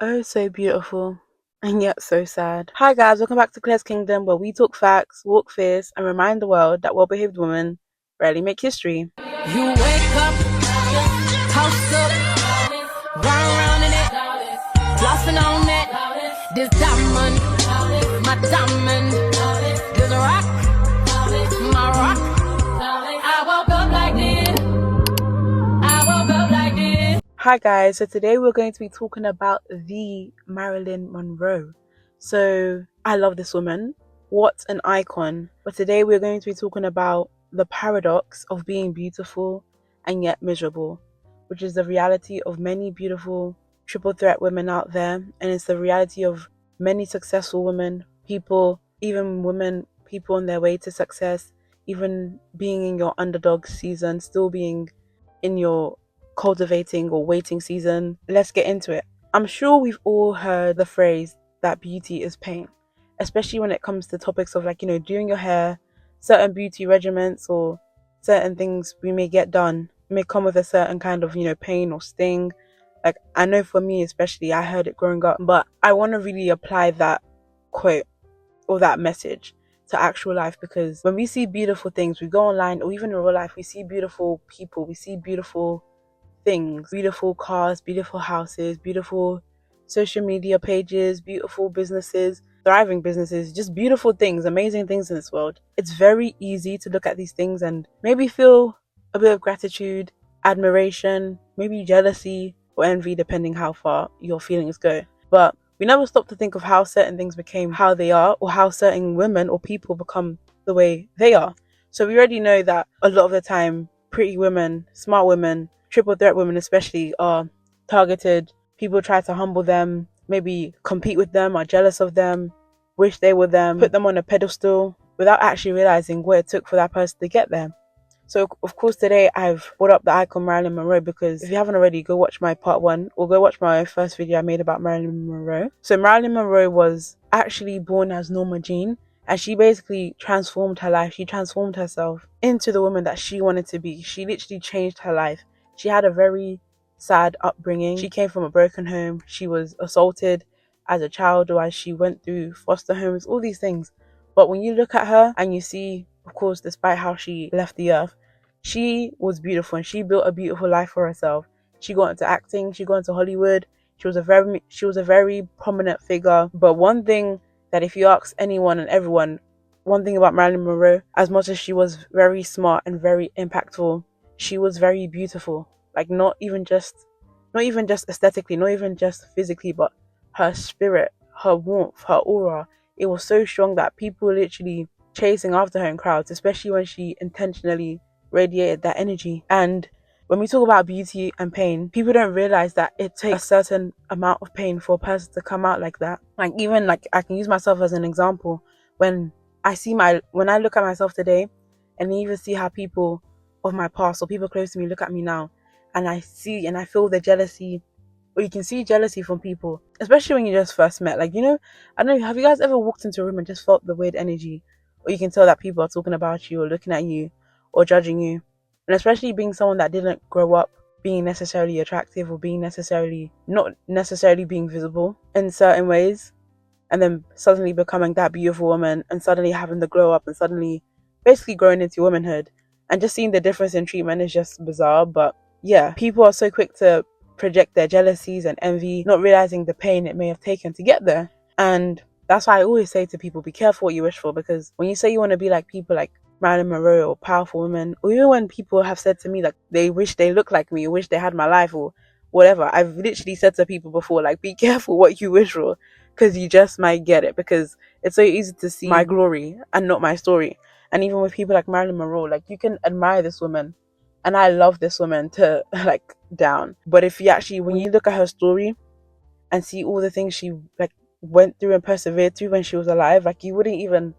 Oh, so beautiful. And yet so sad. Hi guys, welcome back to Clare's Kingdom, where we talk facts, walk fierce, and remind the world that well-behaved women rarely make history. You wake up, house up, run around in it, flossing on it. This diamond, my diamond. This rock, my rock. I woke up like this. I woke up like this. Hi guys, so today we're going to be talking about the Marilyn Monroe. So I love this woman. What an icon. But today we're going to be talking about the paradox of being beautiful and yet miserable, which is the reality of many beautiful triple threat women out there, and it's the reality of many successful women, people, even women, people on their way to success, even being in your underdog season, still being in your cultivating or waiting season. Let's get into it. I'm sure we've all heard the phrase that beauty is pain, especially when it comes to topics of doing your hair, certain beauty regimens or certain things we may get done may come with a certain kind of pain or sting. Like, I know for me especially, I heard it growing up, but I want to really apply that quote or that message to actual life, because when we see beautiful things, we go online or even in real life, we see beautiful people, we see beautiful things, beautiful cars, beautiful houses, beautiful social media pages, beautiful businesses, thriving businesses, just beautiful things, amazing things in this world. It's very easy to look at these things and maybe feel a bit of gratitude, admiration, maybe jealousy or envy, depending how far your feelings go. But we never stop to think of how certain things became how they are, or how certain women or people become the way they are. So we already know that a lot of the time, pretty women, smart women, triple threat women especially, are targeted. People try to humble them, maybe compete with them, are jealous of them, wish they were them, put them on a pedestal without actually realizing what it took for that person to get there. So of course today I've brought up the icon Marilyn Monroe, because if you haven't already, go watch my part 1 or go watch my first video I made about Marilyn Monroe. So Marilyn Monroe was actually born as Norma Jean, and she basically transformed her life. She transformed herself into the woman that she wanted to be. She literally changed her life. She had a very sad upbringing. She came from a broken home. She was assaulted as a child, or as she went through foster homes, all these things. But when you look at her and you see, of course, despite how she left the earth, she was beautiful and she built a beautiful life for herself. She got into acting, she got into Hollywood. She was a very prominent figure. But one thing that if you ask anyone and everyone, one thing about Marilyn Monroe, as much as she was very smart and very impactful, she was very beautiful. Like, not even just aesthetically, not even just physically, but her spirit, her warmth, her aura, it was so strong that people were literally chasing after her in crowds, especially when she intentionally radiated that energy. And when we talk about beauty and pain, people don't realize that it takes a certain amount of pain for a person to come out like that. Like, even like, I can use myself as an example. When I look at myself today, and even see how people of my past or people close to me look at me now, and I see and I feel the jealousy, or you can see jealousy from people, especially when you just first met. Like, I don't know, have you guys ever walked into a room and just felt the weird energy, or you can tell that people are talking about you or looking at you or judging you? And especially being someone that didn't grow up being necessarily attractive, or being not necessarily being visible in certain ways, and then suddenly becoming that beautiful woman, and suddenly having the glow up, and suddenly basically growing into womanhood, and just seeing the difference in treatment is just bizarre. But yeah, people are so quick to project their jealousies and envy, not realizing the pain it may have taken to get there. And that's why I always say to people, be careful what you wish for, because when you say you want to be like people like Marilyn Monroe or powerful women, or even when people have said to me like they wish they looked like me, or wish they had my life or whatever, I've literally said to people before, like, be careful what you wish for, because you just might get it, because it's so easy to see my glory and not my story. And even with people like Marilyn Monroe, like, you can admire this woman, and I love this woman to like down, but when you look at her story and see all the things she like went through and persevered through when she was alive, like, you wouldn't even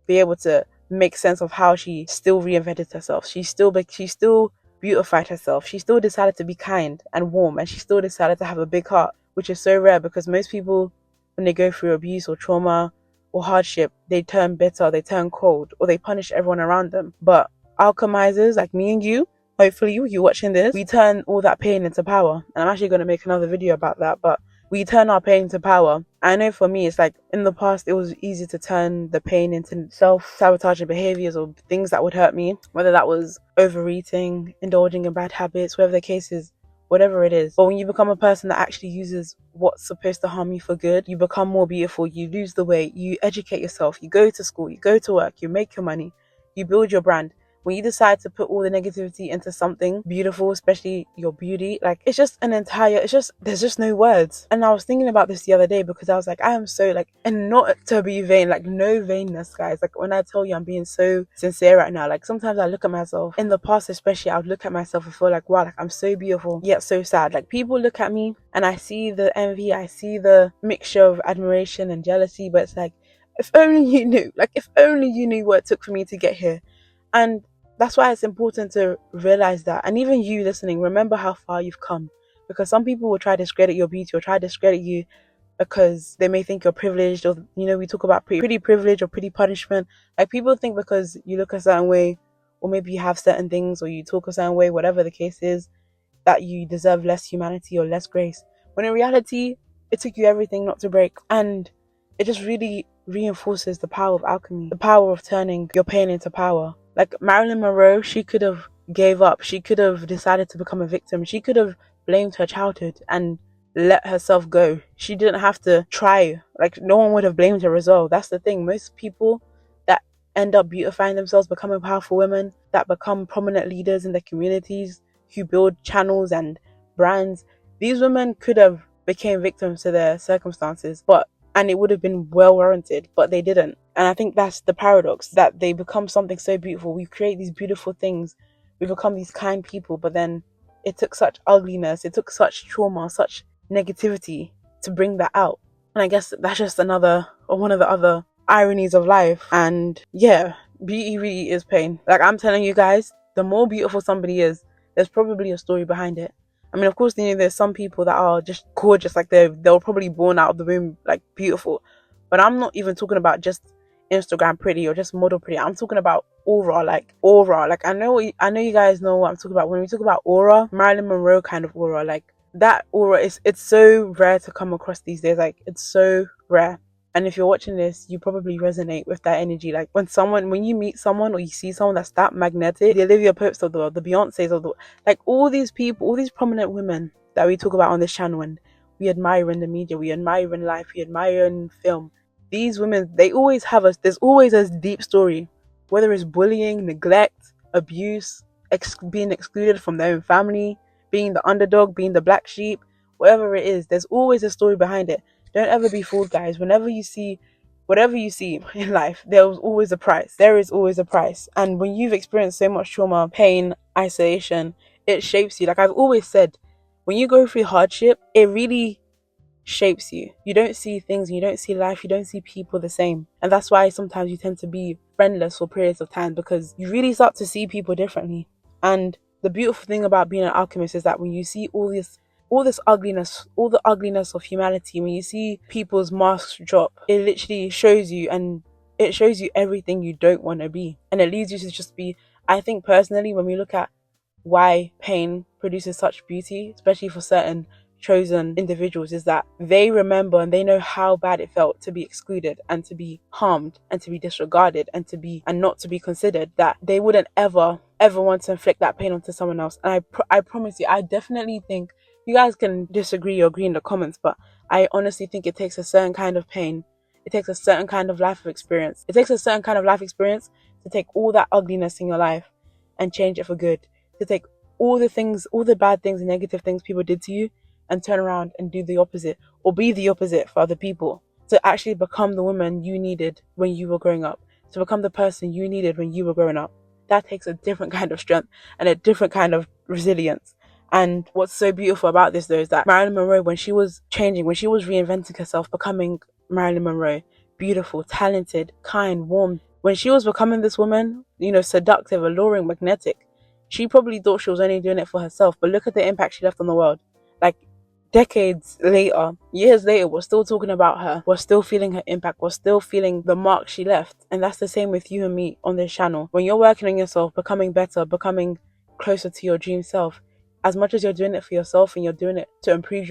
be able to make sense of how she still reinvented herself. She still beautified herself. She still decided to be kind and warm, and she still decided to have a big heart, which is so rare, because most people, when they go through abuse or trauma or hardship, they turn bitter, they turn cold, or they punish everyone around them. But alchemizers like me and you, hopefully you watching this, we turn all that pain into power. And I'm actually going to make another video about that. But we turn our pain to power. I know for me, it's like in the past, it was easy to turn the pain into self-sabotaging behaviors or things that would hurt me, whether that was overeating, indulging in bad habits, whatever the case is, whatever it is. But when you become a person that actually uses what's supposed to harm you for good, you become more beautiful, you lose the weight, you educate yourself, you go to school, you go to work, you make your money, you build your brand. When you decide to put all the negativity into something beautiful, especially your beauty, like it's just there's just no words. And I was thinking about this the other day because I was like, I am so like, and not to be vain, like no vainness, guys. Like when I tell you I'm being so sincere right now, like sometimes I look at myself, in the past especially, I would look at myself and feel like, wow, like I'm so beautiful, yet so sad. Like people look at me and I see the envy, I see the mixture of admiration and jealousy, but it's like, if only you knew, like if only you knew what it took for me to get here. And that's why it's important to realize that. And even you listening, remember how far you've come. Because some people will try to discredit your beauty or try to discredit you because they may think you're privileged, or, you know, we talk about pretty privilege or pretty punishment. Like people think because you look a certain way, or maybe you have certain things, or you talk a certain way, whatever the case is, that you deserve less humanity or less grace. When in reality, it took you everything not to break. And it just really reinforces the power of alchemy, the power of turning your pain into power. Like Marilyn Monroe, she could have gave up. She could have decided to become a victim. She could have blamed her childhood and let herself go. She didn't have to try. Like no one would have blamed her as well. That's the thing. Most people that end up beautifying themselves, becoming powerful women, that become prominent leaders in their communities, who build channels and brands, these women could have became victims to their circumstances, and it would have been well warranted, but they didn't. And I think that's the paradox, that they become something so beautiful. We create these beautiful things, we become these kind people, but then it took such ugliness, it took such trauma, such negativity to bring that out. And I guess that's just another, or one of the other ironies of life. And yeah, beauty really is pain. Like I'm telling you guys, the more beautiful somebody is, there's probably a story behind it. I mean, of course, you know, there's some people that are just gorgeous, like they were probably born out of the womb like beautiful. But I'm not even talking about just Instagram pretty or just model pretty. I'm talking about aura, like aura. Like I know you guys know what I'm talking about. When we talk about aura, Marilyn Monroe kind of aura, like that aura it's so rare to come across these days. Like it's so rare. And if you're watching this, you probably resonate with that energy. Like when you meet someone or you see someone that's that magnetic, the Olivia Popes of the world, the Beyoncés of the world, like all these people, all these prominent women that we talk about on this channel and we admire in the media, we admire in life, we admire in film. These women, there's always a deep story. Whether it's bullying, neglect, abuse, being excluded from their own family, being the underdog, being the black sheep, whatever it is, there's always a story behind it. Don't ever be fooled, guys. Whenever you see, whatever you see in life, there's always a price. There is always a price. And when you've experienced so much trauma, pain, isolation, it shapes you. Like I've always said, when you go through hardship, it really shapes you. You don't see things, you don't see life, you don't see people the same. And that's why sometimes you tend to be friendless for periods of time, because you really start to see people differently. And the beautiful thing about being an alchemist is that when you see all this ugliness, all the ugliness of humanity, when you see people's masks drop, it literally shows you, and it shows you everything you don't want to be. And it leads you to just be, I think personally, when we look at why pain produces such beauty, especially for certain chosen individuals, is that they remember and they know how bad it felt to be excluded and to be harmed and to be disregarded and not to be considered, that they wouldn't ever want to inflict that pain onto someone else. And I promise you, I definitely think, you guys can disagree or agree in the comments, but I honestly think it takes a certain kind of pain. It takes a certain kind of life experience. It takes a certain kind of life experience to take all that ugliness in your life and change it for good. To take all the bad things and negative things people did to you and turn around and do the opposite, or be the opposite for other people. To actually become the woman you needed when you were growing up. To become the person you needed when you were growing up. That takes a different kind of strength and a different kind of resilience. And what's so beautiful about this though is that Marilyn Monroe, when she was changing, when she was reinventing herself, becoming Marilyn Monroe, beautiful, talented, kind, warm, when she was becoming this woman, you know, seductive, alluring, magnetic, she probably thought she was only doing it for herself, but look at the impact she left on the world. Like decades later, years later, we're still talking about her, we're still feeling her impact, we're still feeling the mark she left. And that's the same with you and me on this channel. When you're working on yourself, becoming better, becoming closer to your dream self, as much as you're doing it for yourself and you're doing it to improve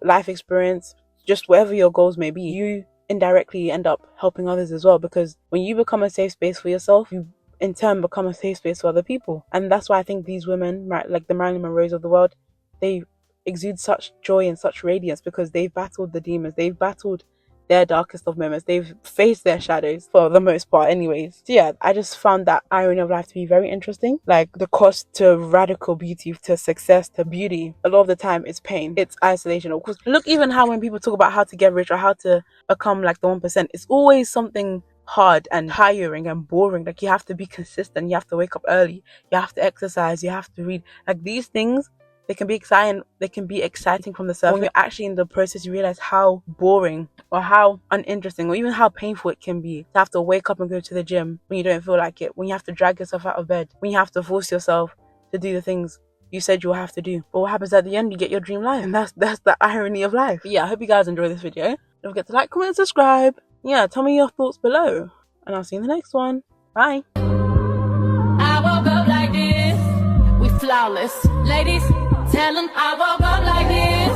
life experience, just whatever your goals may be, you indirectly end up helping others as well, because when you become a safe space for yourself, you in turn become a safe space for other people. And that's why I think these women, like the Marilyn Monroes of the world, they exude such joy and such radiance, because they've battled the demons, they've battled their darkest of moments, they've faced their shadows for the most part anyways. So yeah, I just found that irony of life to be very interesting. Like, the cost to radical beauty, to success, to beauty, a lot of the time it's pain, it's isolation. Of course, look, even how when people talk about how to get rich or how to become like the 1%, it's always something hard and tiring and boring. Like, you have to be consistent, you have to wake up early, you have to exercise, you have to read. Like, these things, they can be exciting from the surface. When you're actually in the process, you realize how boring or how uninteresting or even how painful it can be to have to wake up and go to the gym when you don't feel like it, when you have to drag yourself out of bed, when you have to force yourself to do the things you said you'll have to do. But what happens at the end? You get your dream life, and that's the irony of life. But yeah, I hope you guys enjoy this video. Don't forget to like, comment, and subscribe. Yeah, tell me your thoughts below, and I'll see you in the next one. Bye. I woke up like this, we flawless. Ladies, tell them I woke up like this.